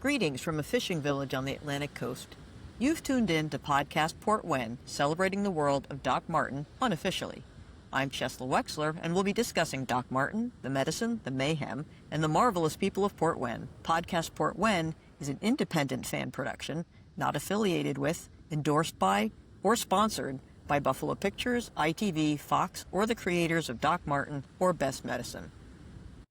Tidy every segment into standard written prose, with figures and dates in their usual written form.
Greetings from a fishing village on the Atlantic coast. You've tuned in to podcast Portwenn, celebrating the world of Doc Martin unofficially. I'm Chesla Wexler, and we'll be discussing Doc Martin, the medicine, the mayhem, and the marvelous people of Portwenn. Podcast Portwenn is an independent fan production, not affiliated with, endorsed by, or sponsored by Buffalo Pictures, ITV, Fox, or the creators of Doc Martin or Best Medicine.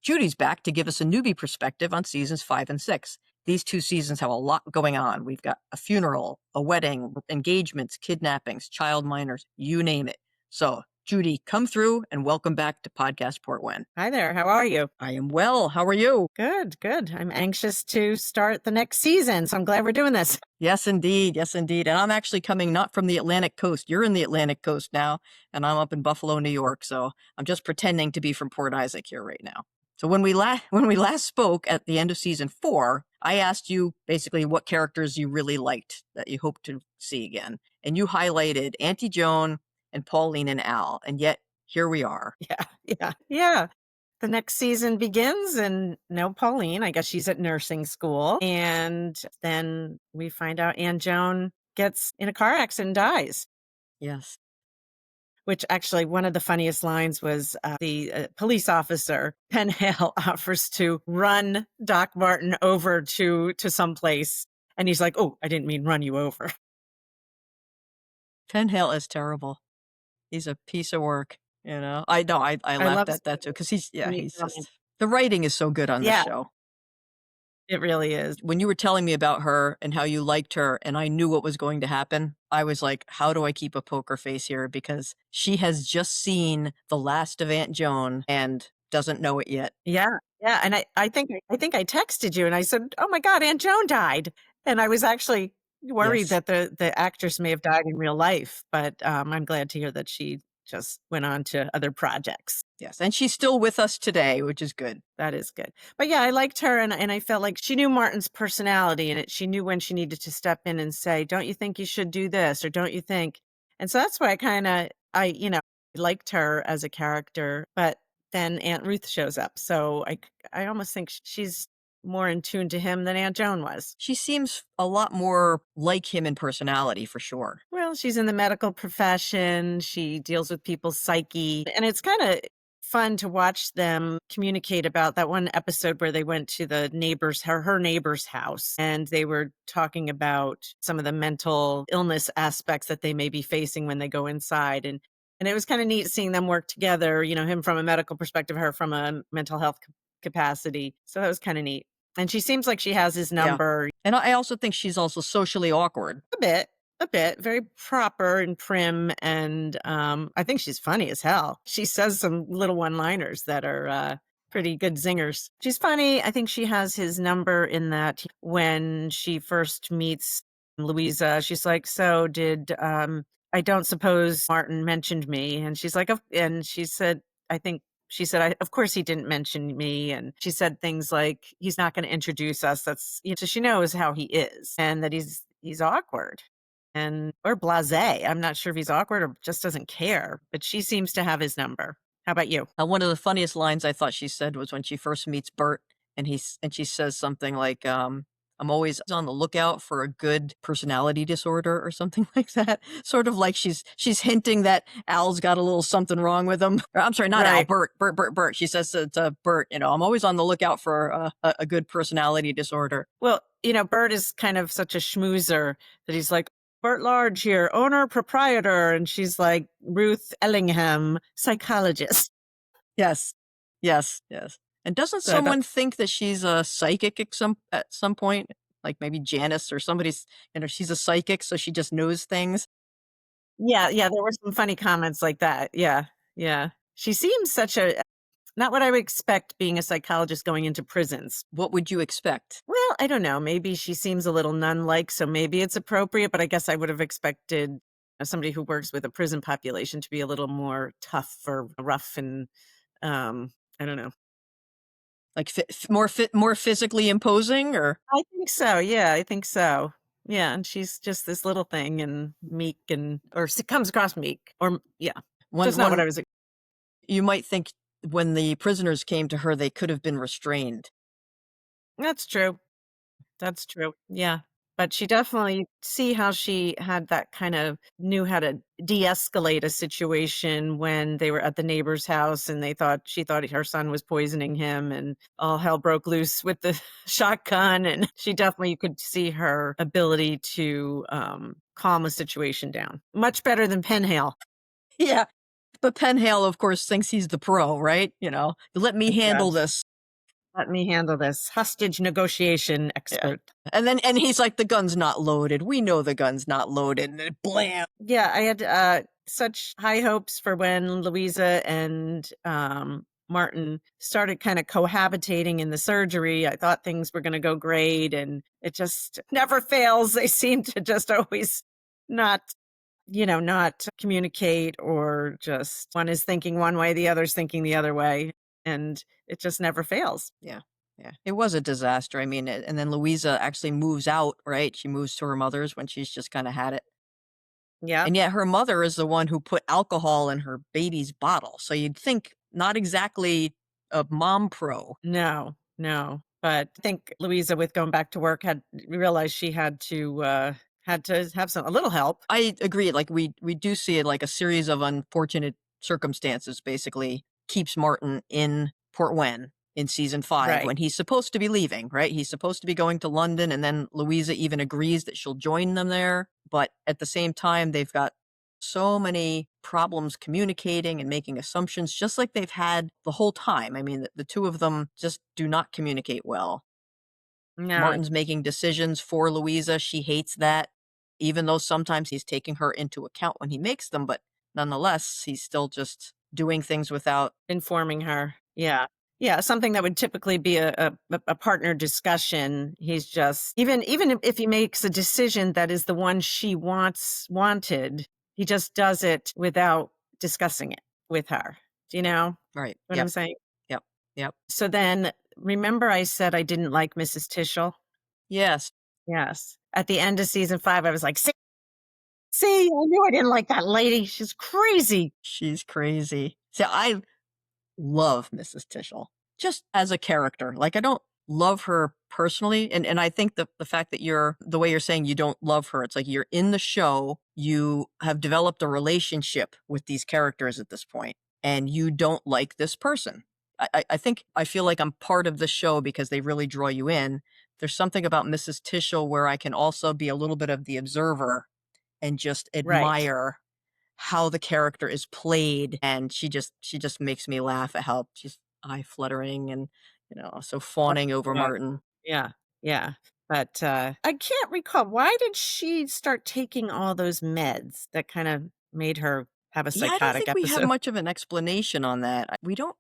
Judy's back to give us a newbie perspective on seasons 5 and 6. These 2 seasons have a lot going on. We've got a funeral, a wedding, engagements, kidnappings, child minors, you name it. So, Judy, come through and welcome back to Podcast Portwenn. Hi there. How are you? I am well. How are you? Good, good. I'm anxious to start the next season, so I'm glad we're doing this. Yes, indeed. Yes, indeed. And I'm actually coming not from the Atlantic coast. You're in the Atlantic coast now, and I'm up in Buffalo, New York. So I'm just pretending to be from Port Isaac here right now. So when we last spoke at the end of season 4, I asked you basically what characters you really liked that you hope to see again. And you highlighted Auntie Joan and Pauline and Al. And yet here we are. Yeah. The next season begins and no Pauline. I guess she's at nursing school. And then we find out Aunt Joan gets in a car accident and dies. Yes. Which actually, one of the funniest lines was the police officer, Penn Hale, offers to run Doc Martin over to someplace. And he's like, oh, I didn't mean run you over. Penn Hale is terrible. He's a piece of work, you know. I laughed at that too, because he's just, the writing is so good on this show. It really is. When you were telling me about her and how you liked her and I knew what was going to happen, I was like, how do I keep a poker face here? Because she has just seen the last of Aunt Joan and doesn't know it yet. Yeah. And I think I texted you and I said, oh my God, Aunt Joan died. And I was actually worried that the actress may have died in real life, but I'm glad to hear that she just went on to other projects. Yes, and she's still with us today, which is good. That is good. But yeah, I liked her, and I felt like she knew Martin's personality, and she knew when she needed to step in and say, don't you think you should do this, or don't you think? And so that's why I liked her as a character, but then Aunt Ruth shows up. So I almost think she's more in tune to him than Aunt Joan was. She seems a lot more like him in personality, for sure. Well, she's in the medical profession. She deals with people's psyche. And it's kind of fun to watch them communicate about that one episode where they went to the her neighbor's house, and they were talking about some of the mental illness aspects that they may be facing when they go inside. And it was kind of neat seeing them work together, him from a medical perspective, her from a mental health capacity. So that was kind of neat. And she seems like she has his number. Yeah. And I also think she's also socially awkward. A bit, very proper and prim. And I think she's funny as hell. She says some little one-liners that are pretty good zingers. She's funny. I think she has his number in that when she first meets Louisa, she's like, so did, I don't suppose Martin mentioned me. And she's like, and she said, of course he didn't mention me. And she said things like, he's not going to introduce us. That's, so she knows how he is and that he's awkward or blasé. I'm not sure if he's awkward or just doesn't care, but she seems to have his number. How about you? One of the funniest lines I thought she said was when she first meets Bert and she says something like, I'm always on the lookout for a good personality disorder or something like that. Sort of like she's hinting that Al's got a little something wrong with him. I'm sorry, not Al, Bert. She says to Bert, I'm always on the lookout for a good personality disorder. Well, Bert is kind of such a schmoozer that he's like, Bert Large here, owner, proprietor. And she's like, Ruth Ellingham, psychologist. Yes. And doesn't someone think that she's a psychic at some point? Like maybe Janice or somebody's, she's a psychic, so she just knows things. Yeah. There were some funny comments like that. Yeah. She seems not what I would expect being a psychologist going into prisons. What would you expect? Well, I don't know. Maybe she seems a little nun-like, so maybe it's appropriate, but I guess I would have expected somebody who works with a prison population to be a little more tough or rough and, I don't know. Like more physically imposing, or? I think so. Yeah, I think so. Yeah, and she's just this little thing and meek or comes across meek or That's not what I was. You might think when the prisoners came to her, they could have been restrained. That's true. That's true. Yeah. But she definitely see how she had that kind of knew how to de-escalate a situation when they were at the neighbor's house and she thought her son was poisoning him and all hell broke loose with the shotgun. And she definitely you could see her ability to calm a situation down. Much better than Penhale. Yeah. But Penhale, of course, thinks he's the pro, right? Let me handle Yes. this. Let me handle this. Hostage negotiation Yeah. expert. And he's like, the gun's not loaded. We know the gun's not loaded. And then blam. Yeah, I had such high hopes for when Louisa and Martin started kind of cohabitating in the surgery. I thought things were going to go great, and it just never fails. They seem to just always not, not communicate, or just one is thinking one way, the other's thinking the other way, and it just never fails. Yeah. Yeah. It was a disaster. I mean, and then Louisa actually moves out, right? She moves to her mother's when she's just kind of had it. Yeah. And yet her mother is the one who put alcohol in her baby's bottle. So you'd think not exactly a mom pro. No, no. But I think Louisa, with going back to work, had realized she had to have a little help. I agree. Like we do see it like a series of unfortunate circumstances basically keeps Martin in Portwenn in season 5 Right. when he's supposed to be leaving, right? He's supposed to be going to London, and then Louisa even agrees that she'll join them there. But at the same time, they've got so many problems communicating and making assumptions, just like they've had the whole time. I mean, the two of them just do not communicate well. No, Martin's making decisions for Louisa. She hates that, even though sometimes he's taking her into account when he makes them, but nonetheless, he's still just doing things without. informing her. Yeah. Yeah, something that would typically be a partner discussion. He's just even if he makes a decision that is the one she wanted, he just does it without discussing it with her. Do you know Right. what I'm Yep. saying? Yep. Yep. So then remember I said I didn't like Mrs. Tischel? Yes. Yes. At the end of season 5, I was like, see, I knew I didn't like that lady. She's crazy. She's crazy. See, I love Mrs. Tischel just as a character. Like, I don't love her personally. And I think the fact that the way you're saying you don't love her, it's like you're in the show, you have developed a relationship with these characters at this point, and you don't like this person. I think I feel like I'm part of the show because they really draw you in. There's something about Mrs. Tischel where I can also be a little bit of the observer and just Right. admire how the character is played, and she just makes me laugh at how she's eye fluttering and so fawning over Yeah. Martin. Yeah. Yeah. But I can't recall, why did she start taking all those meds that kind of made her have a Yeah, I don't psychotic think we have episode? much of an explanation on that.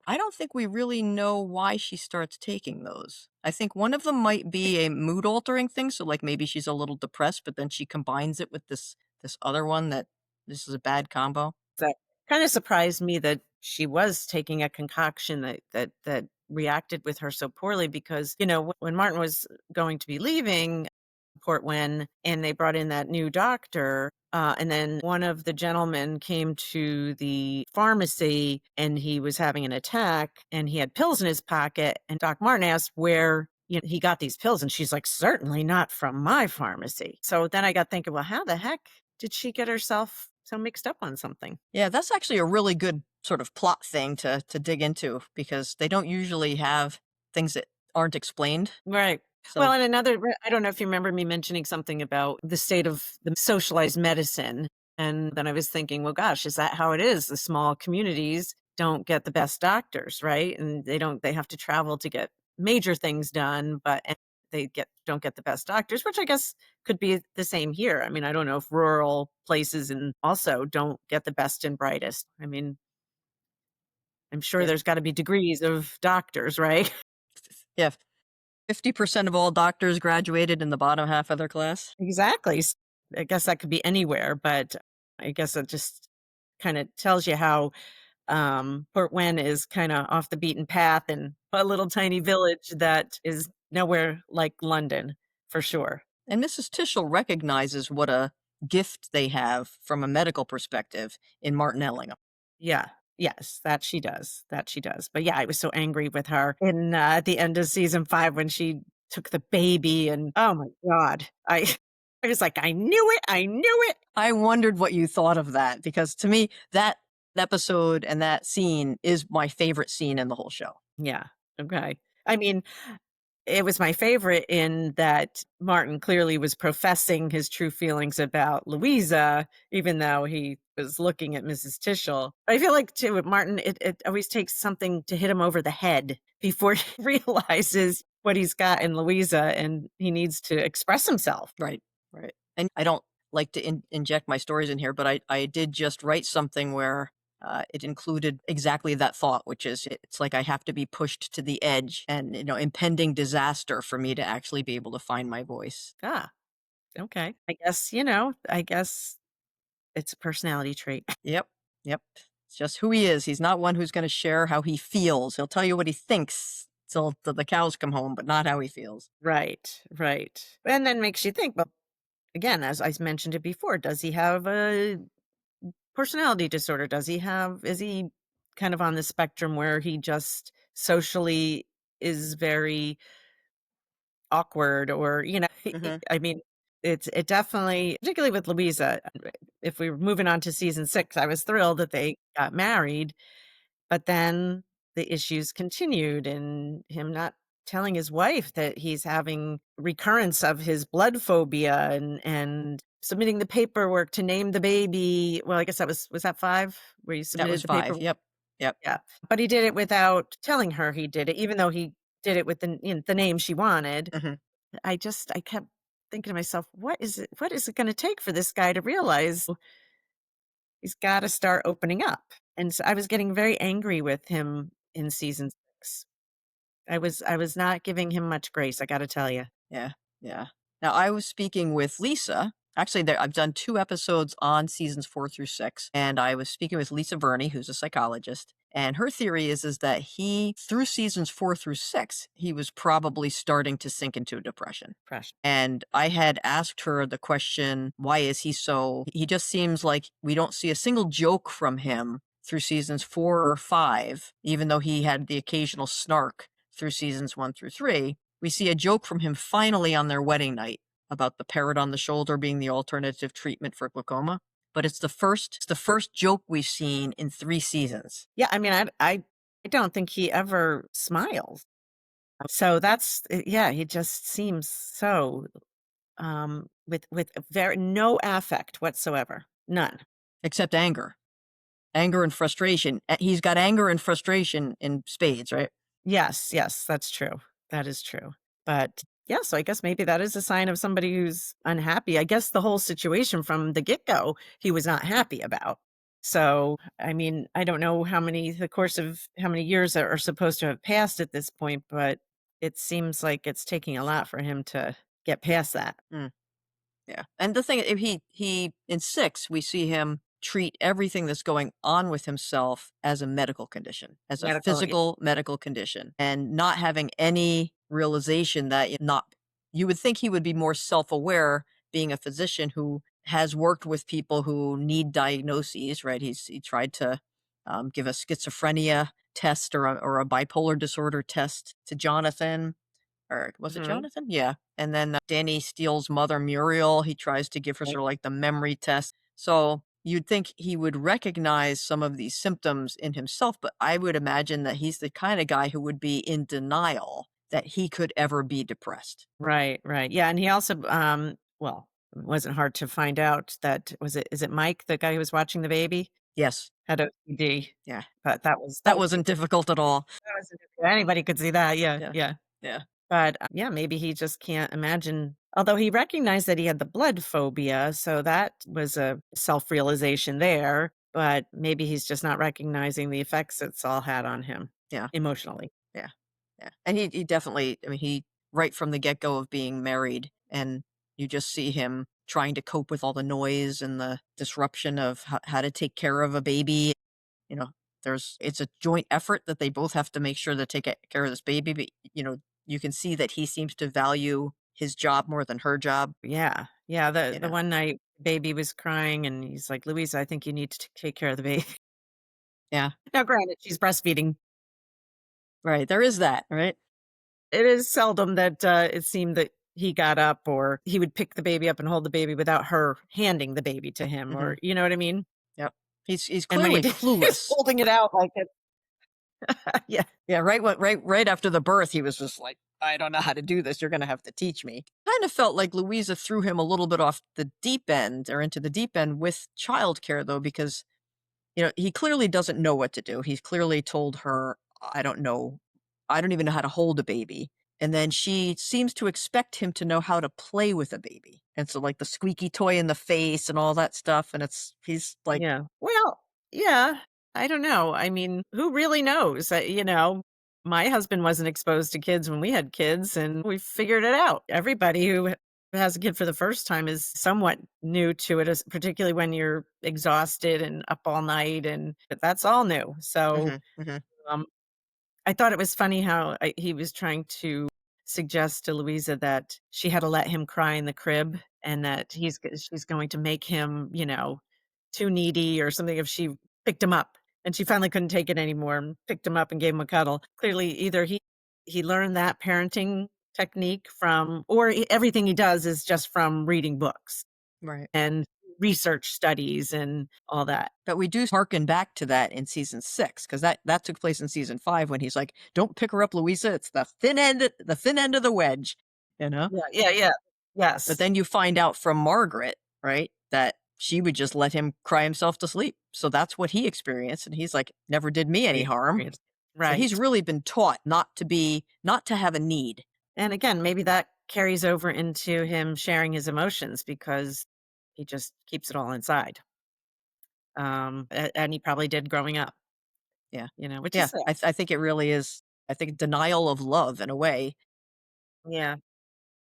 I don't think we really know why she starts taking those. I think one of them might be a mood altering thing, so like maybe she's a little depressed, but then she combines it with this other one that this is a bad combo. That kind of surprised me that she was taking a concoction that reacted with her so poorly, because when Martin was going to be leaving Portwenn and they brought in that new doctor, and then one of the gentlemen came to the pharmacy and he was having an attack and he had pills in his pocket, and Doc Martin asked where he got these pills, and she's like, certainly not from my pharmacy. So then I got thinking, well, how the heck did she get herself so mixed up on something? Yeah, that's actually a really good sort of plot thing to dig into because they don't usually have things that aren't explained. Right. Well, So and I don't know if you remember me mentioning something about the state of the socialized medicine. And then I was thinking, well, gosh, is that how it is? The small communities don't get the best doctors, right? And they have to travel to get major things done, but and don't get the best doctors, which I guess could be the same here. I mean, I don't know if rural places and also don't get the best and brightest. I mean, I'm sure yeah, there's got to be degrees of doctors, right? yeah, 50% of all doctors graduated in the bottom half of their class. Exactly. I guess that could be anywhere, but I guess it just kind of tells you how Portwenn is kind of off the beaten path and a little tiny village that is nowhere like London, for sure. And Mrs. Tischel recognizes what a gift they have from a medical perspective in Martin Ellingham. Yeah. Yes, that she does. That she does. But yeah, I was so angry with her in at the end of season 5 when she took the baby, and oh my god, I was like, I knew it, I knew it. I wondered what you thought of that because to me, that episode and that scene is my favorite scene in the whole show. Yeah, okay. I mean, it was my favorite in that Martin clearly was professing his true feelings about Louisa, even though he was looking at Mrs. Tischel. I feel like too with Martin, it always takes something to hit him over the head before he realizes what he's got in Louisa, and he needs to express himself. Right, right. And I don't like to inject my stories in here, but I did just write something where it included exactly that thought, which is it's like I have to be pushed to the edge and, impending disaster for me to actually be able to find my voice. Ah, okay. I guess it's a personality trait. Yep, yep. It's just who he is. He's not one who's going to share how he feels. He'll tell you what he thinks till the cows come home, but not how he feels. Right, right. And then makes you think, well, again, as I mentioned it before, does he have a personality disorder? Is he kind of on the spectrum where he just socially is very awkward, or, Hmm. I mean, it definitely, particularly with Louisa, if we were moving on to season 6, I was thrilled that they got married, but then the issues continued, and him not telling his wife that he's having recurrence of his blood phobia, and submitting the paperwork to name the baby. Well, I guess was that 5 where you That was submitted the 5. paperwork? Yep, yep. Yeah. But he did it without telling her he did it, even though he did it with the name she wanted. Hmm. I kept thinking to myself, what is it gonna take for this guy to realize he's gotta start opening up? And so I was getting very angry with him in season 6. I was not giving him much grace, I gotta tell you. Yeah, yeah. Now I was speaking with Lisa. Actually, I've done 2 episodes on seasons 4 through 6, and I was speaking with Lisa Verney, who's a psychologist, and her theory is that he through seasons 4 through 6, he was probably starting to sink into a depression. Fresh. And I had asked her the question, why is he just seems like we don't see a single joke from him through seasons 4 or 5, even though he had the occasional snark through seasons 1 through 3. We see a joke from him finally on their wedding night about the parrot on the shoulder being the alternative treatment for glaucoma. But it's the first joke we've seen in 3 seasons. Yeah, I mean, I don't think he ever smiles. So yeah, he just seems so, with very no affect whatsoever. None. Except anger and frustration. He's got anger and frustration in spades, right? Yes, yes, that's true. That is true. But yeah, so I guess maybe that is a sign of somebody who's unhappy. I guess the whole situation from the get-go, he was not happy about. So, I mean, I don't know the course of how many years are supposed to have passed at this point, but it seems like it's taking a lot for him to get past that. Mm. Yeah. And the thing, if he in 6, we see him treat everything that's going on with himself as a medical condition, as a Medical, yeah, physical medical condition, and not having any realization that you would think he would be more self-aware being a physician who has worked with people who need diagnoses, right? He tried to give a schizophrenia test or a bipolar disorder test to Jonathan, or was it mhm, Jonathan? Yeah. And then Danny Steele's mother, Muriel, he tries to give her right, sort of like the memory test. So you'd think he would recognize some of these symptoms in himself, but I would imagine that he's the kind of guy who would be in denial that he could ever be depressed. right, right. Yeah, and he also, well, it wasn't hard to find out that is it Mike, the guy who was watching the baby? Yes. Had OCD, Yeah. but That wasn't difficult at all. that wasn't anybody could see that, yeah, Yeah. yeah. Yeah. But, yeah, maybe he just can't imagine, although he recognized that he had the blood phobia, so that was a self-realization there, but maybe he's just not recognizing the effects it's all had on him Yeah. emotionally. Yeah. Yeah. And he definitely, I mean, he, right from the get go of being married, and you just see him trying to cope with all the noise and the disruption of how to take care of a baby. You know, it's a joint effort that they both have to make sure to take care of this baby. But, you can see that he seems to value his job more than her job, Yeah, yeah, the you the know. one night baby was crying and he's like, "Louisa, I think you need to take care of the baby." Yeah. Now granted, she's breastfeeding. Right. There is that, right? It is seldom that, it seemed that he got up or he would pick the baby up and hold the baby without her handing the baby to him, Hmm. or you know what I mean? Yep. He's And when he clearly did, he's clueless. holding it out like it. Yeah. Yeah, right after the birth, he was just like, I don't know how to do this. You're gonna have to teach me. Kind of felt like Louisa threw him a little bit off the deep end or into the deep end with childcare though, because he clearly doesn't know what to do. He's clearly told her, I don't know, I don't even know how to hold a baby. And then she seems to expect him to know how to play with a baby. And so like the squeaky toy in the face and all that stuff. And he's like, Yeah. Well, yeah, I don't know. I mean, who really knows? My husband wasn't exposed to kids when we had kids, and we figured it out. Everybody who has a kid for the first time is somewhat new to it, particularly when you're exhausted and up all night, and but that's all new. So, hmm hmm um, I thought it was funny how he was trying to suggest to Louisa that she had to let him cry in the crib and that she's going to make him, too needy or something if she picked him up. And she finally couldn't take it anymore and picked him up and gave him a cuddle. Clearly, either he learned that parenting technique from, or everything he does is just from reading books right. and research studies and all that. But we do harken back to that in season 6 because that took place in season 5 when he's like, "Don't pick her up, Louisa. It's the thin end of the wedge," you know. Yeah, yeah, yeah. But Yes. then you find out from Margaret, right, that she would just let him cry himself to sleep. So that's what he experienced, and he's like, "Never did me What any he harm." experienced. So he's Right. really been taught not to have a need. And again, maybe that carries over into him sharing his emotions because he just keeps it all inside. And he probably did growing up, Yeah, which is yeah. sad. I think it really is. I think denial of love in a way. Yeah.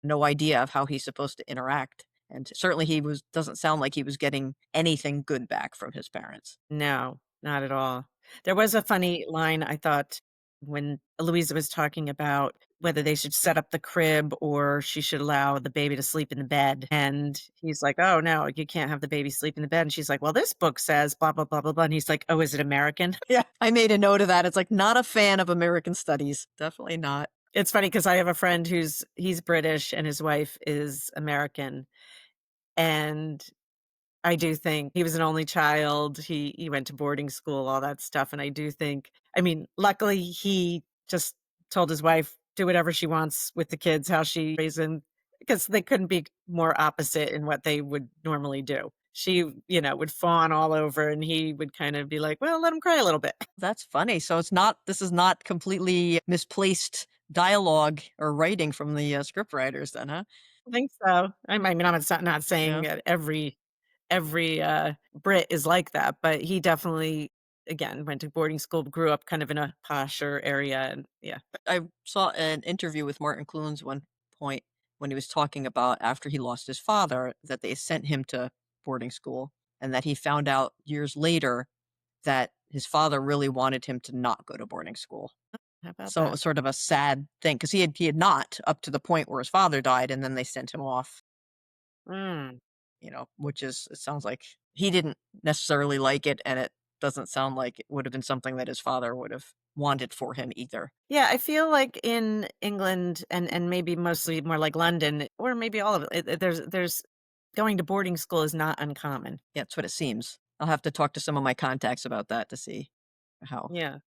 No idea of how he's supposed to interact. And certainly he doesn't sound like he was getting anything good back from his parents. No, not at all. There was a funny line I thought when Louisa was talking about whether they should set up the crib or she should allow the baby to sleep in the bed. And he's like, "Oh, no, you can't have the baby sleep in the bed." And she's like, "Well, this book says blah, blah, blah, blah, blah." And he's like, "Oh, is it American?" Yeah. I made a note of that. It's like not a fan of American studies. Definitely not. It's funny because I have a friend he's British and his wife is American. And I do think he was an only child. He went to boarding school, all that stuff, and I do think I mean, luckily, he just told his wife, "Do whatever she wants with the kids, how she raise them," because they couldn't be more opposite in what they would normally do. She, would fawn all over, and he would kind of be like, "Well, let him cry a little bit." That's funny. So this is not completely misplaced dialogue or writing from the script writers then, huh? I think so. I mean, I'm not saying Yeah. that every Brit is like that, but he definitely, again, went to boarding school, grew up kind of in a posher area, and yeah. I saw an interview with Martin Clunes one point when he was talking about after he lost his father that they sent him to boarding school and that he found out years later that his father really wanted him to not go to boarding school. How about So it that? was sort of a sad thing because he had not up to the point where his father died and then they sent him off, Mm. which it sounds like he didn't necessarily like it and it doesn't sound like it would have been something that his father would have wanted for him either. Yeah, I feel like in England and maybe mostly more like London or maybe all of it, there's going to boarding school is not uncommon. Yeah, that's what it seems. I'll have to talk to some of my contacts about that to see how Yeah.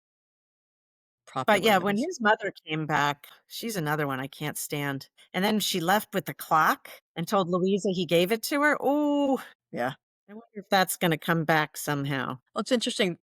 But popular yeah, that when is. his mother came back, she's another one I can't stand. And then she left with the clock and told Louisa he gave it to her. Oh, Yeah. I wonder if that's gonna come back somehow. Well, it's interesting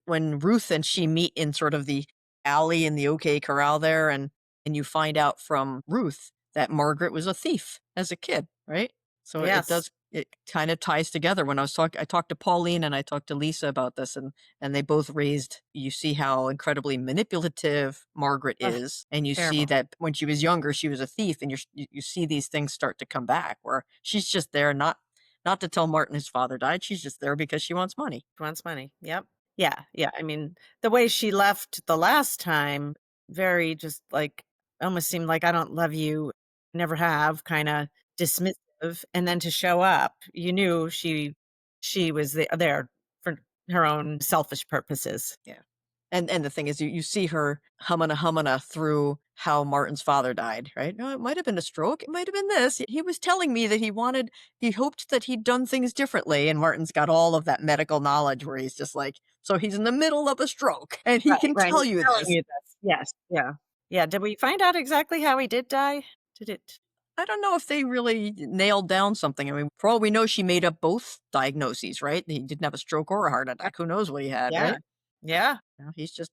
when Ruth and she meet in sort of the alley in the OK Corral there, and you find out from Ruth that Margaret was a thief as a kid, right? So Yes. it kind of ties together. When I talked to Pauline and I talked to Lisa about this, and they both raised. You see how incredibly manipulative Margaret Ugh, is, and you see terrible. that when she was younger, she was a thief, and you see these things start to come back where she's just there not to tell Martin his father died. She's just there because she wants money. She wants money. Yep. Yeah, yeah. I mean, the way she left the last time, very just like almost seemed like I don't love you, never have, kind of dismissive. And then to show up, you knew she was there for her own selfish purposes. Yeah. And the thing is, you see her humming through how Martin's father died, right? No, it might have been a stroke. It might have been this. He was telling me that he hoped that he'd done things differently. And Martin's got all of that medical knowledge where he's just like, so he's in the middle of a stroke and he Right, can right, tell he's you telling this. you this. Yes, yeah. Yeah, did we find out exactly how he did die? Did it I don't know if they really nailed down something. I mean, for all we know, she made up both diagnoses, right? He didn't have a stroke or a heart attack. Who knows what he had, Yeah, right? yeah, No, he's just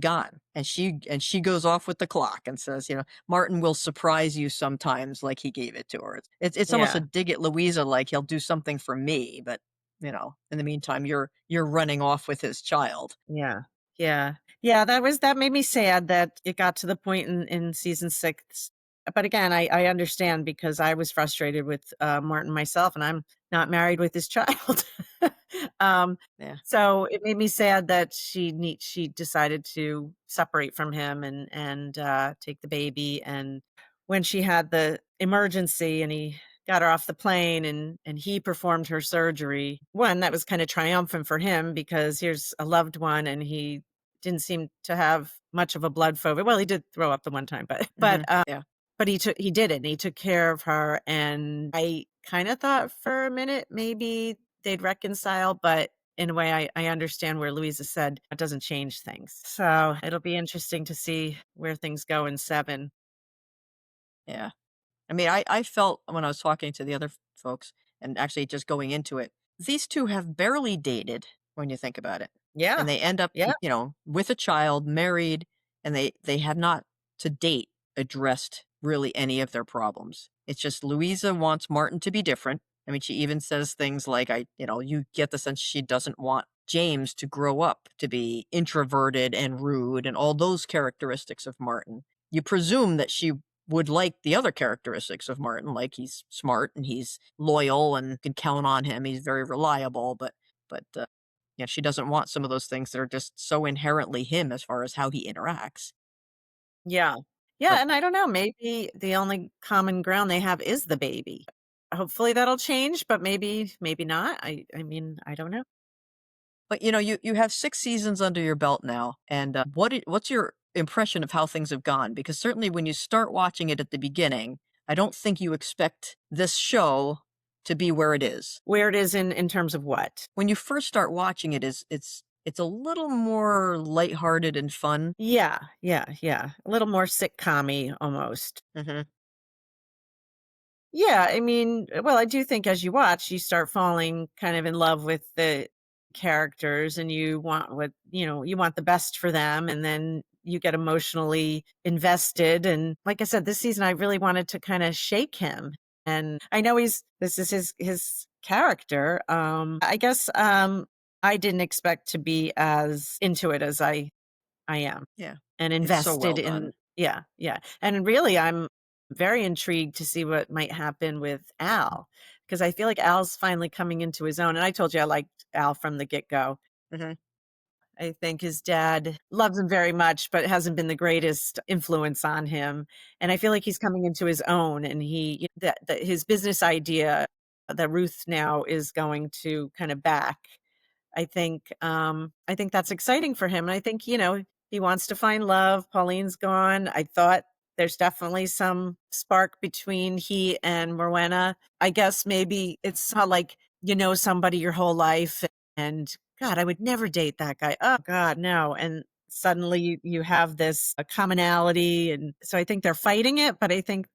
gone. And she goes off with the clock and says, Martin will surprise you sometimes like he gave it to her. It's almost a yeah. dig at Louisa, like he'll do something for me, but in the meantime you're running off with his child. Yeah. Yeah. Yeah, that made me sad that it got to the point in season 6. But again, I understand because I was frustrated with, Martin myself, and I'm not married with his child. Um, Yeah. so it made me sad that she decided to separate from him and take the baby, and when she had the emergency and he got her off the plane and he performed her surgery. One, that was kind of triumphant for him because here's a loved one and he didn't seem to have much of a blood flow. Well, he did throw up the one time, but Yeah. but he did it and he took care of her. And I kind of thought for a minute maybe they'd reconcile, but in a way I understand where Louisa said it doesn't change things. So it'll be interesting to see where things go in 7. Yeah. I mean, I felt when I was talking to the other folks and actually just going into it, these two have barely dated when you think about it. Yeah. And they end up, Yeah. with a child, married, and they have not to date addressed really any of their problems. It's just Louisa wants Martin to be different. I mean, she even says things like, you get the sense she doesn't want James to grow up to be introverted and rude and all those characteristics of Martin. You presume that she would like the other characteristics of Martin, like he's smart and he's loyal and can count on him. He's very reliable, but yeah, she doesn't want some of those things that are just so inherently him as far as how he interacts. Yeah. Yeah, But and I don't know, maybe the only common ground they have is the baby. Hopefully that'll change, but maybe not. I mean, I don't know. but you have 6 seasons under your belt now, and what's your impression of how things have gone? Because certainly when you start watching it at the beginning, I don't think you expect this show to be where it is. Where it is in terms of what? When you first start watching it, it's a little more lighthearted and fun. Yeah, yeah, yeah. A little more sitcom-y almost. Mhm. Yeah, I mean, well, I do think as you watch, you start falling kind of in love with the characters and you want you want the best for them and then you get emotionally invested. And like I said, this season I really wanted to kind of shake him. And I know this is his character. I guess I didn't expect to be as into it as I am Yeah. and It's so well invested done. in yeah, yeah. And really, I'm very intrigued to see what might happen with Al, because I feel like Al's finally coming into his own, and I told you I liked Al from the get-go. Mhm. I think his dad loves him very much, but hasn't been the greatest influence on him, and I feel like he's coming into his own, and that his business idea that Ruth now is going to kinda back. I think that's exciting for him. And I think, he wants to find love. Pauline's gone. I thought there's definitely some spark between he and Morwenna. I guess maybe it's how like you know somebody your whole life and God, I would never date that guy. Oh God, no. And suddenly you have this a commonality. And so I think they're fighting it, but I think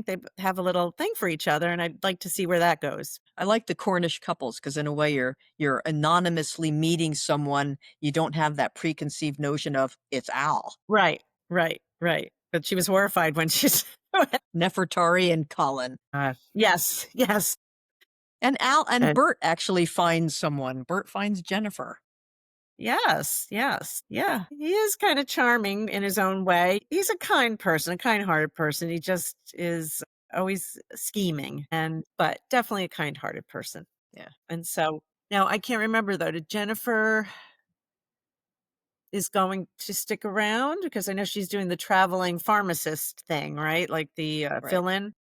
they have a little thing for each other, and I'd like to see where that goes. I like the Cornish couples because in a way you're anonymously meeting someone. You don't have that preconceived notion of it's Al, Right, right, right. But she was horrified when she's Nefertari, and Colin. yes, yes, And Al and and Bert actually finds someone. Bert finds Jennifer. yes, yes, yeah. He is kind of charming in his own way. He's a kind person, a kind-hearted person. He just is always scheming but definitely a kind-hearted person. Yeah. And so now I can't remember though, did Jennifer is going to stick around? Because I know she's doing the traveling pharmacist thing, right? Like the Right. fill-in?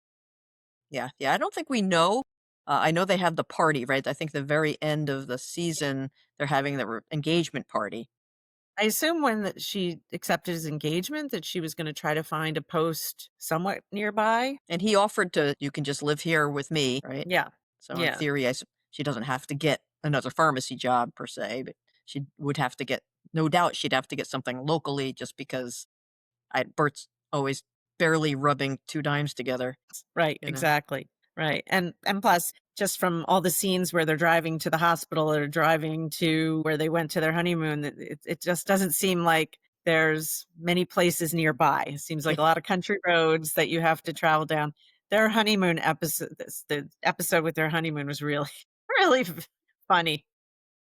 Yeah. Yeah. I don't think we know. I know they have the party, right? I think the very end of the season, they're having the engagement party. I assume when she accepted his engagement that she was gonna try to find a post somewhat nearby. And he offered to, you can just live here with me, right? Yeah. So in Yeah. theory, she doesn't have to get another pharmacy job per se, but she would have to get, no doubt, she'd have to get something locally just because Bert's always barely rubbing two dimes together, Right, you know? exactly. Right. And plus, just from all the scenes where they're driving to the hospital or driving to where they went to their honeymoon, it just doesn't seem like there's many places nearby. It seems like a lot of country roads that you have to travel down. Their honeymoon episode, the episode with their honeymoon was really, really funny.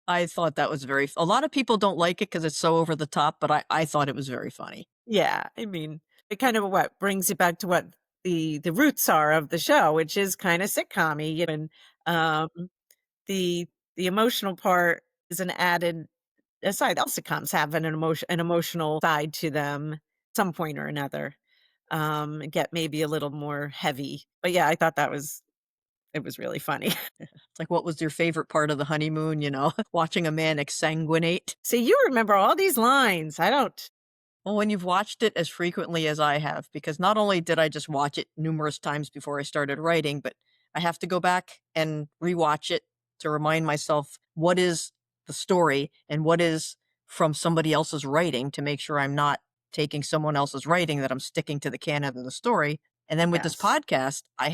I thought that was a lot of people don't like it because it's so over the top, but I thought it was very funny. Yeah, I mean, it kind of what brings you back to what the roots are of the show, which is kind of sitcom-y, and um, the the emotional part is an added aside. All sitcoms have an emotional side to them, at some point or another. Get maybe a little more heavy, but yeah, I thought it was really funny. It's like, what was your favorite part of the honeymoon, watching a man exsanguinate? So you remember all these lines. I don't. Well, when you've watched it as frequently as I have, because not only did I just watch it numerous times before I started writing, but I have to go back and rewatch it to remind myself what is the story and what is from somebody else's writing to make sure I'm not taking someone else's writing, that I'm sticking to the canon of the story. And then with this Yes. podcast, I've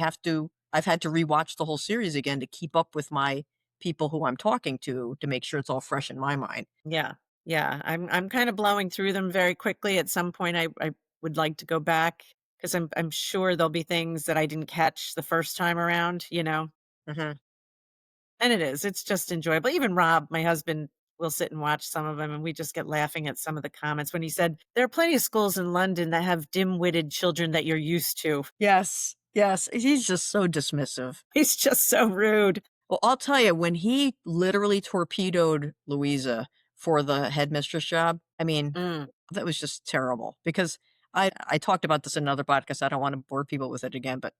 had to rewatch the whole series again to keep up with my people who I'm talking to make sure it's all fresh in my mind. Yeah. Yeah. I'm kind of blowing through them very quickly. At some point I would like to go back because I'm sure there'll be things that I didn't catch the first time around, you know. Mhm. And it is. It's just enjoyable. Even Rob, my husband, will sit and watch some of them and we just get laughing at some of the comments when he said, "There are plenty of schools in London that have dim-witted children that you're used to." Yes, yes, he's just so dismissive. He's just so rude. Well, I'll tell you, when he literally torpedoed Louisa for the headmistress job, I mean, Mm. that was just terrible because I talked about this in another podcast. I don't want to bore people with it again, but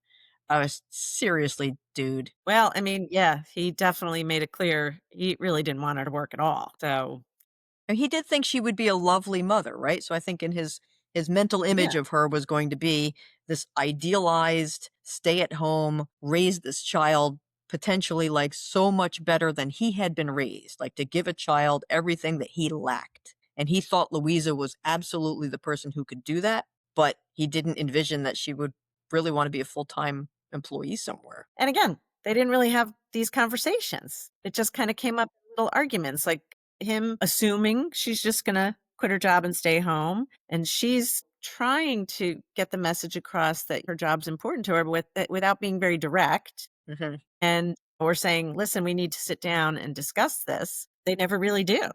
I was seriously, dude. Well, I mean, yeah, he definitely made it clear he really didn't want her to work at all. So, And he did think she would be a lovely mother, right? So I think in his mental image yeah. of her was going to be this idealized, stay at home, raise this child potentially like so much better than he had been raised, like to give a child everything that he lacked. And he thought Louisa was absolutely the person who could do that, but he didn't envision that she would really want to be a full-time employee somewhere. And again, they didn't really have these conversations. It just kind of came up in little arguments, like him assuming she's just going to quit her job and stay home. And she's trying to get the message across that her job's important to her without being very direct. Mhm. And or saying, listen, we need to sit down and discuss this. They never really do.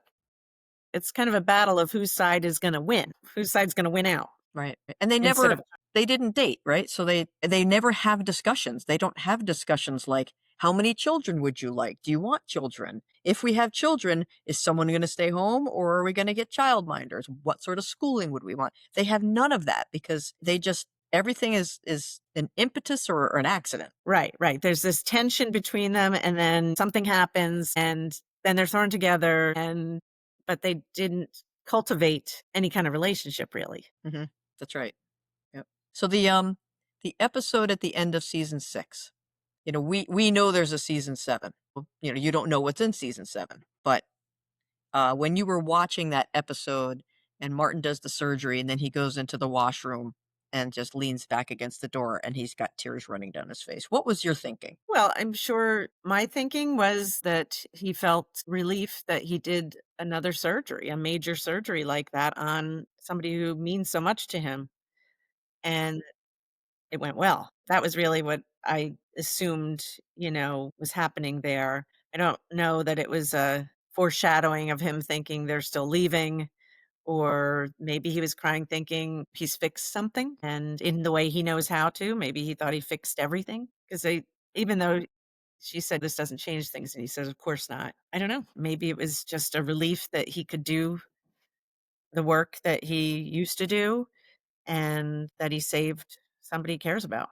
It's kind of a battle of whose side is going to win, whose side's going to win out Right, and instead of, they didn't date, right? So they never have discussions. They don't have discussions like, "How many children would you like? Do you want children? If we have children, is someone gonna stay home or are we gonna get childminders? What sort of schooling would we want?" They have none of that because they just everything is an impetus or an accident. right, right. There's this tension between them, and then something happens, and then they're thrown together, and but they didn't cultivate any kind of relationship, really. Mhm. That's right. Yep. So the episode at the end of season 6, we know there's a season 7. Well, you don't know what's in season 7, but when you were watching that episode and Martin does the surgery and then he goes into the washroom and just leans back against the door and he's got tears running down his face. What was your thinking? Well, I'm sure my thinking was that he felt relief that he did another surgery, a major surgery like that on somebody who means so much to him, and it went well. That was really what I assumed, was happening there. I don't know that it was a foreshadowing of him thinking they're still leaving, or maybe he was crying thinking he's fixed something, and in the way he knows how to, maybe he thought he fixed everything. Because even though she said, "This doesn't change things," and he says, "Of course not." I don't know. Maybe it was just a relief that he could do the work that he used to do and that he saved somebody he cares about.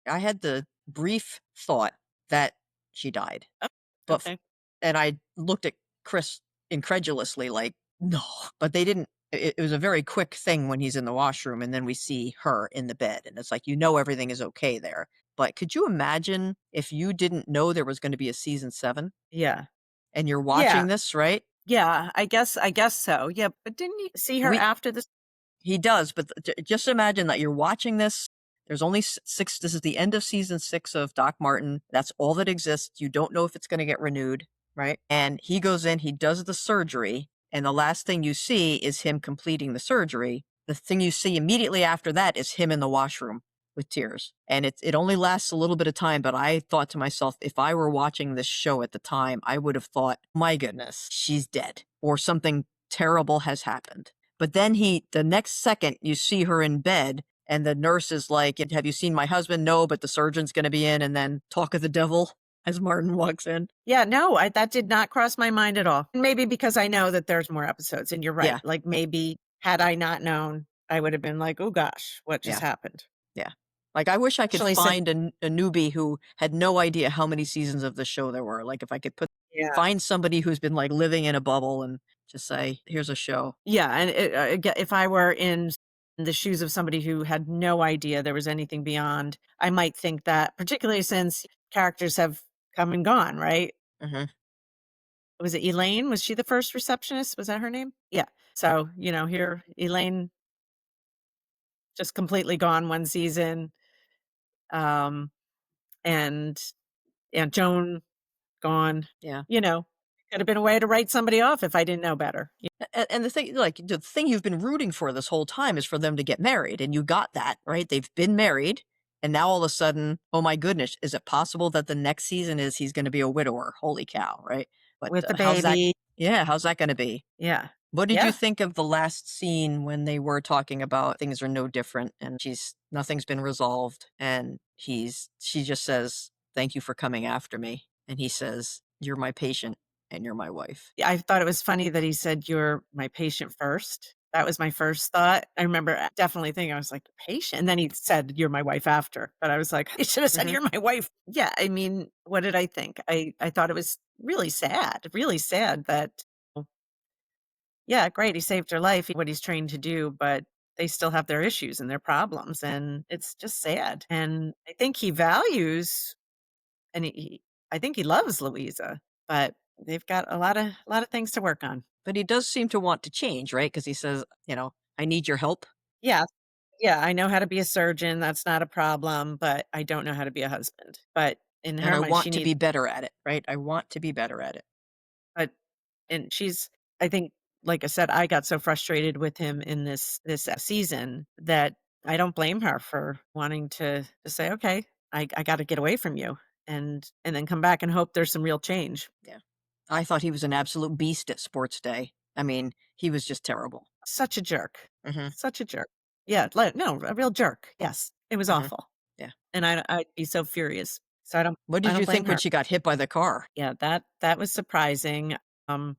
I had the brief thought that she died. Oh, But okay. and I looked at Chris incredulously, like, "No." But they didn't it was a very quick thing when he's in the washroom, and then we see her in the bed, and it's like, you know everything is okay there. But could you imagine if you didn't know there was gonna be a season 7 Yeah. and you're Yeah. watching this, right? Yeah, I guess so. Yeah, but didn't you see her We after this? He does, but just imagine that you're watching this. There's only 6 this is the end of season 6 of Doc Martin. That's all that exists. You don't know if it's gonna get renewed, right? And he goes in, he does the surgery, and the last thing you see is him completing the surgery. The thing you see immediately after that is him in the washroom with tears. And it only lasts a little bit of time, but I thought to myself, if I were watching this show at the time, I would have thought, "My goodness, she's dead," or something terrible has happened. But then the next second, you see her in bed, and the nurse is like, "Have you seen my husband?" "No, but the surgeon's gonna be in," and then talk of the devil as Martin walks in. Yeah, no, that did not cross my mind at all. Maybe because I know that there's more episodes, and you're right. Yeah, Like, maybe had I not known, I would have been like, "Oh gosh, what just yeah, happened?" yeah. Like, I wish I could Especially since find a newbie who had no idea how many seasons of the show there were. Like, if I could yeah. find somebody who's been, like, living in a bubble and just say, "Here's a show." Yeah, and if I were in the shoes of somebody who had no idea there was anything beyond, I might think that, particularly since characters have come and gone, right? Mhm. Was it Elaine? Was she the first receptionist? Was that her name? Yeah. So, here Elaine just completely gone one season. Um, and Aunt Joan gone. Yeah. You know, could have been a way to write somebody off if I didn't know better. And the thing you've been rooting for this whole time is for them to get married, and you got that, right? They've been married, and now all of a sudden, oh my goodness, is it possible that the next season is he's gonna be a widower? Holy cow, right? But, With the how's that baby. yeah, how's that gonna be? Yeah. What did you Yeah. think of the last scene when they were talking about things are no different and nothing's been resolved, and she just says, "Thank you for coming after me," and he says, "You're my patient and you're my wife." I thought it was funny that he said, "You're my patient first." That was my first thought. I remember definitely thinking, I was like, "Patient?" And then he said, "You're my wife," after. But I was like, "He should have said, Mhm. 'You're my wife.'" Yeah, I mean, what did I think? I thought it was really sad that, yeah, great, he saved her life, what he's trained to do, but they still have their issues and their problems, and it's just sad. And I think he values, and I think he loves Louisa, but they've got a lot of things to work on. But he does seem to want to change, right? Because he says, "I need your help, Yeah. Yeah, I know how to be a surgeon, that's not a problem, but I don't know how to be a husband. But in and her I mind, want she to needs, be better at it," right? "I want to be better at it." but and she's, I think, like I said, I got so frustrated with him in this season that I don't blame her for wanting to say, "Okay, I gotta get away from you," and then come back and hope there's some real change. Yeah. I thought he was an absolute beast at sports day. I mean, he was just terrible. Such a jerk. Mhm, Such a jerk. Yeah, no, a real jerk. Yes. It was mhm, awful. yeah. And I'd be so furious. So What I did don't you blame think when her. she got hit by the car? Yeah, that was surprising. Um,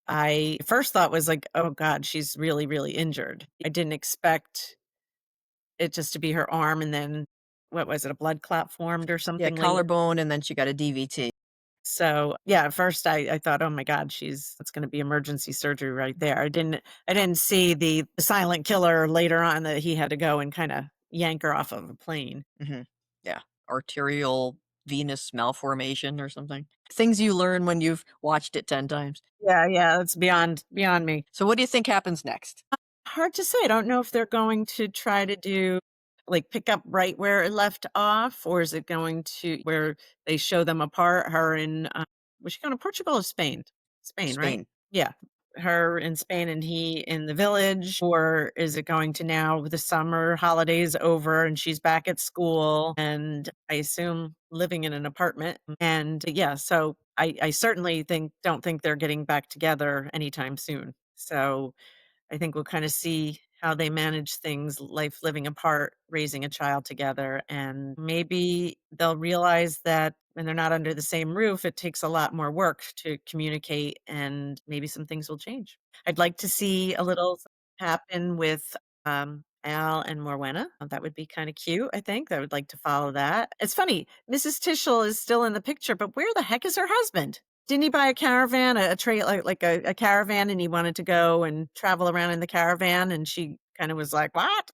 I first thought was like, "Oh god, she's really, really injured." I didn't expect it just to be her arm, and then what was it, a blood clot formed or Yeah, something later. collarbone, and then she got a DVT. So, yeah, at first I thought, "Oh my god, it's gonna be emergency surgery right there." I didn't see the silent killer later on that he had to go and kinda yank her off of a plane. Mhm, yeah. Arterial venous malformation or something. Things you learn when you've watched it 10 times. Yeah, yeah, that's beyond me. So what do you think happens next? Hard to say. I don't know if they're going to try to do, like, pick up right where it left off, or is it going to where they show them apart, her in, was she going to Portugal or Spain? Spain, right? Spain. Yeah. Her in Spain and he in the village, or is it going to now the summer holidays over and she's back at school and I assume living in an apartment? And yeah, so I certainly don't think they're getting back together anytime soon. So I think we'll kind of see how they manage things, life living apart, raising a child together. And maybe they'll realize that when they're not under the same roof, it takes a lot more work to communicate and maybe some things will change. I'd like to see a little happen with Al and Morwenna. That would be kind of cute, I think. I would like to follow that. It's funny, Mrs. Tischel is still in the picture, but where the heck is her husband? Didn't he buy a caravan, a trailer, like a caravan, and he wanted to go and travel around in the caravan? And she kind of was like, what?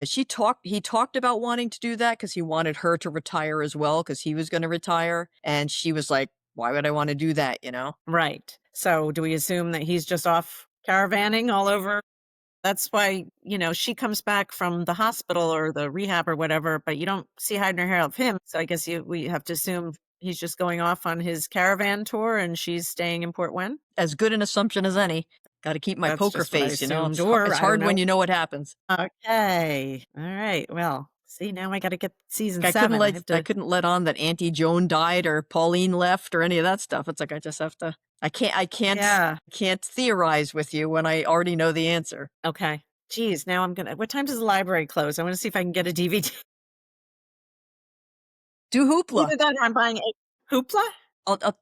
He talked about wanting to do that because he wanted her to retire as well because he was going to retire. And she was like, why would I want to do that, you know? Right. So do we assume that he's just off caravanning all over? That's why, she comes back from the hospital or the rehab or whatever, but you don't see hide nor hair of him. So I guess we have to assume he's just going off on his caravan tour and she's staying in Portwenn. As good an assumption as any. Got to keep my That's poker just what I face, you know? assumed, It's, or it's I don't hard when know. you know what happens. Okay. All right. Well, see, now I got to get season I 7. couldn't let on that Auntie Joan died or Pauline left or any of that stuff. It's like I just have to. I can't theorize with you when I already know the answer. Okay. Geez, now what time does the library close? I want to see if I can get a DVD. Do Hoopla. Either that or I'm buying a Hoopla?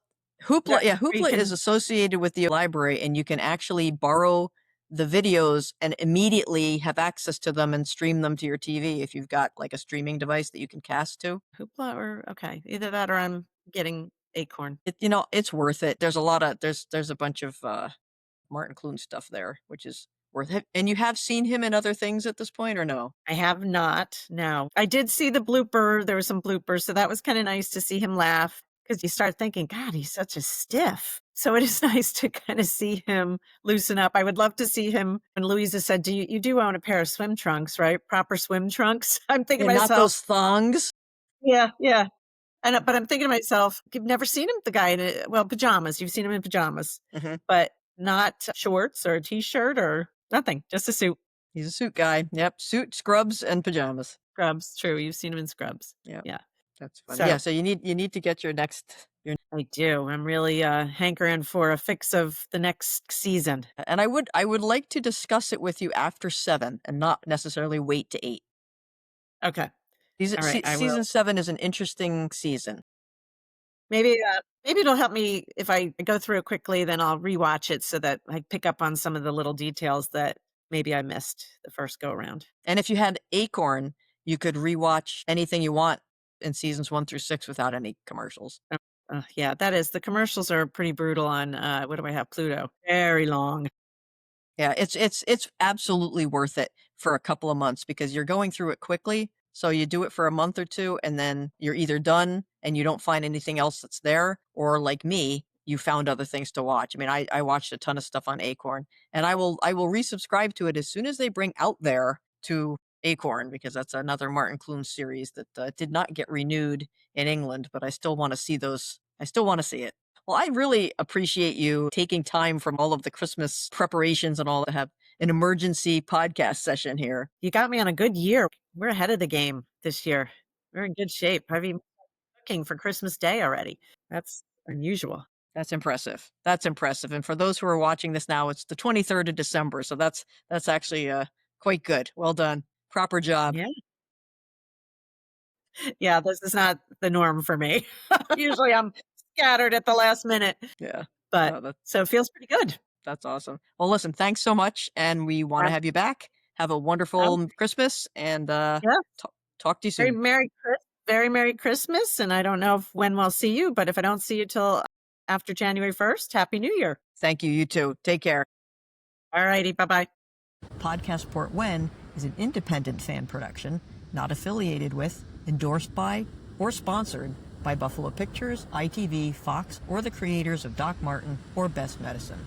Hoopla, Yeah, Hoopla is associated with the library, and you can actually borrow the videos and immediately have access to them and stream them to your TV if you've got like a streaming device that you can cast to. Hoopla okay. Either that or I'm getting Acorn. It's worth it. There's a bunch of Martin Clunes stuff there, which is worth it. And you have seen him in other things at this point, or no? I have not. No. I did see the blooper. There were some bloopers, so that was kind of nice to see him laugh because you start thinking, God, he's such a stiff. So it is nice to kind of see him loosen up. I would love to see him. And Louisa said, you do own a pair of swim trunks, right? Proper swim trunks. I'm thinking to myself, not those thongs. Yeah. But I'm thinking to myself, you've never seen him, the guy in pajamas. You've seen him in pajamas, but not shorts or a t-shirt or nothing, just a suit. He's a suit guy. Yep. Suit, scrubs, and pajamas. Scrubs. True. You've seen him in scrubs. Yeah. Yeah. That's funny. So you need to get your next. I do. I'm really hankering for a fix of the next season. And I would like to discuss it with you after 7 and not necessarily wait to 8. Okay. Season 7 is an interesting season. Maybe it'll help me if I go through it quickly, then I'll rewatch it so that I pick up on some of the little details that maybe I missed the first go around. And if you had Acorn, you could rewatch anything you want in seasons 1 through 6 without any commercials. Yeah, the commercials are pretty brutal on, what do I have? Pluto. Very long. Yeah, it's absolutely worth it for a couple of months because you're going through it quickly. So you do it for a month or two and then you're either done and you don't find anything else that's there, or like me, you found other things to watch. I mean, I watched a ton of stuff on Acorn, and I will resubscribe to it as soon as they bring Out There to Acorn, because that's another Martin Clunes series that did not get renewed in England, but I still want to see those. I still want to see it. Well, I really appreciate you taking time from all of the Christmas preparations and all to have an emergency podcast session here. You got me on a good year. We're ahead of the game this year. We're in good shape. I've been cooking for Christmas Day already. That's unusual. That's impressive. That's impressive. And for those who are watching this now, it's the 23rd of December. So that's actually quite good. Well done. Proper job. Yeah. Yeah, this is not the norm for me. Usually I'm scattered at the last minute. Yeah. But so it feels pretty good. That's awesome. Well, listen, thanks so much. And we want to have you back. Have a wonderful Christmas and talk to you soon. Very Merry Christmas. And I don't know when we'll see you, but if I don't see you till after January 1st, Happy New Year. Thank you. You too. Take care. All righty. Bye-bye. Podcast Portwenn is an independent fan production, not affiliated with, endorsed by, or sponsored by Buffalo Pictures, ITV, Fox, or the creators of Doc Martin or Best Medicine.